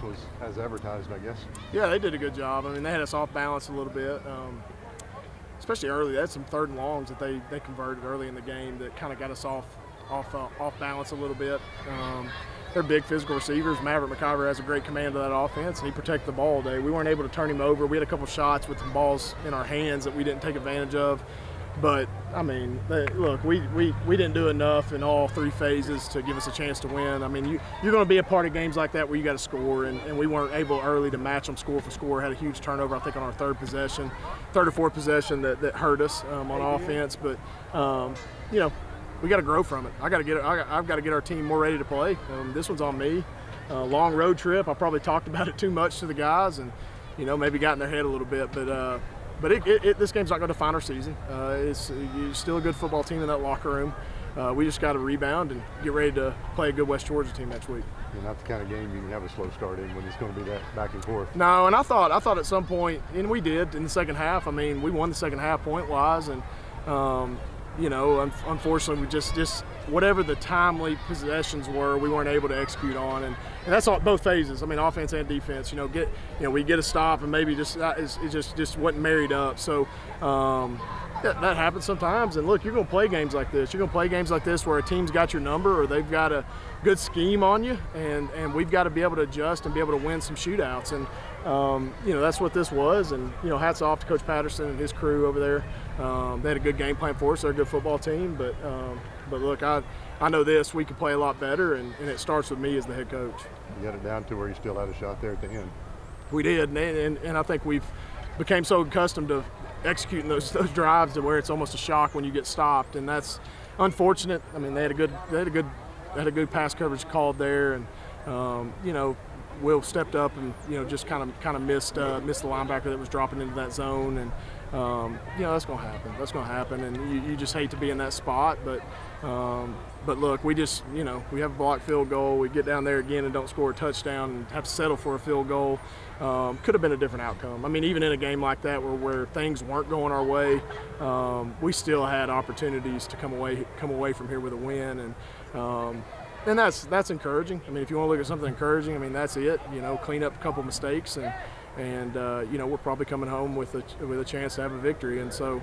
offense was as advertised, I guess. Yeah, they did a good job. I mean, they had us off balance a little bit, especially early. They had some 3rd and longs that they converted early in the game that kind of got us off balance a little bit. They're big physical receivers. Maverick McIver has a great command of that offense, and he protected the ball all day. We weren't able to turn him over. We had a couple shots with the balls in our hands that we didn't take advantage of. But, I mean, look, we didn't do enough in all 3 phases to give us a chance to win. I mean, you're going to be a part of games like that where you got to score, and we weren't able early to match them score for score. Had a huge turnover, I think, on our 3rd or 4th possession that hurt us on offense. But, you know, we got to grow from it. I've got to get our team more ready to play. This one's on me. Long road trip. I probably talked about it too much to the guys, and maybe got in their head a little bit. But this game's not going to define our season. It's still a good football team in that locker room. We just got to rebound and get ready to play a good West Georgia team next week. You're not the kind of game you can have a slow start in when it's going to be that back and forth. No, and I thought at some point, and we did in the second half. I mean, we won the second half point-wise, and unfortunately, we just whatever the timely possessions were, we weren't able to execute on, and that's all both phases. I mean, offense and defense. We get a stop, and maybe it just wasn't married up. So that happens sometimes. And look, you're going to play games like this. You're going to play games like this where a team's got your number or they've got a good scheme on you, and we've got to be able to adjust and be able to win some shootouts. And that's what this was. And hats off to Coach Patterson and his crew over there. They had a good game plan for us. They're a good football team, but look, I know this. We can play a lot better, and it starts with me as the head coach. You got it down to where you still had a shot there at the end. We did, and I think we've became so accustomed to executing those drives to where it's almost a shock when you get stopped, and that's unfortunate. I mean, they had a good pass coverage called there, and Will stepped up and just kind of missed the linebacker that was dropping into that zone, and that's going to happen. That's going to happen, and you just hate to be in that spot, but look, we just we have a blocked field goal. We get down there again and don't score a touchdown and have to settle for a field goal. Could have been a different outcome. I mean, even in a game like that where things weren't going our way, we still had opportunities to come away from here with a win, and that's encouraging. I mean, if you want to look at something encouraging, I mean, that's it. Clean up a couple mistakes, and we're probably coming home with a chance to have a victory. And so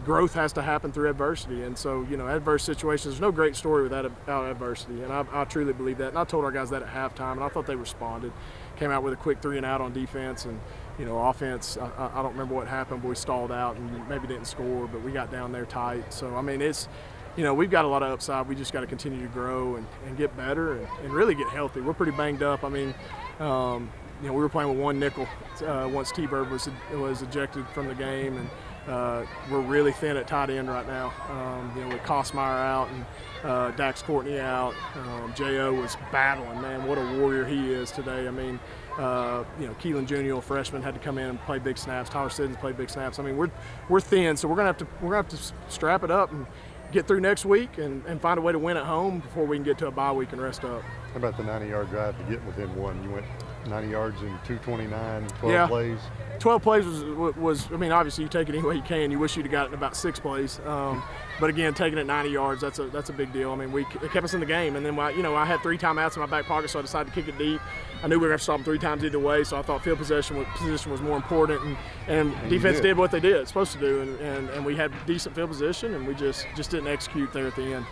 growth has to happen through adversity. And so adverse situations. There's no great story without adversity, and I truly believe that. And I told our guys that at halftime, and I thought they responded. Came out with a quick 3 and out on defense, and offense. I don't remember what happened, but we stalled out and maybe didn't score, but we got down there tight. So I mean, it's. We've got a lot of upside. We just got to continue to grow and get better and really get healthy. We're pretty banged up. I mean, we were playing with one nickel once T-Bird was ejected from the game, and we're really thin at tight end right now. With Kosmeyer out and Dax Courtney out, J.O. was battling. Man, what a warrior he is today. I mean, Keelan Jr., a freshman, had to come in and play big snaps. Tyler Siddons played big snaps. I mean, we're thin, so we're gonna have to strap it up and get through next week and find a way to win at home before we can get to a bye week and rest up. How about the 90-yard drive to get within one? You went 90 yards in 2:29, 12 plays. 12 plays was I mean, obviously you take it any way you can. You wish you'd have got it in about 6 plays. But again, taking it 90 yards, that's a big deal. I mean, it kept us in the game. And then, I had 3 timeouts in my back pocket, so I decided to kick it deep. I knew we were going to stop them 3 times either way, so I thought field position was more important. And defense did what they did, supposed to do. And we had decent field position, and we just didn't execute there at the end.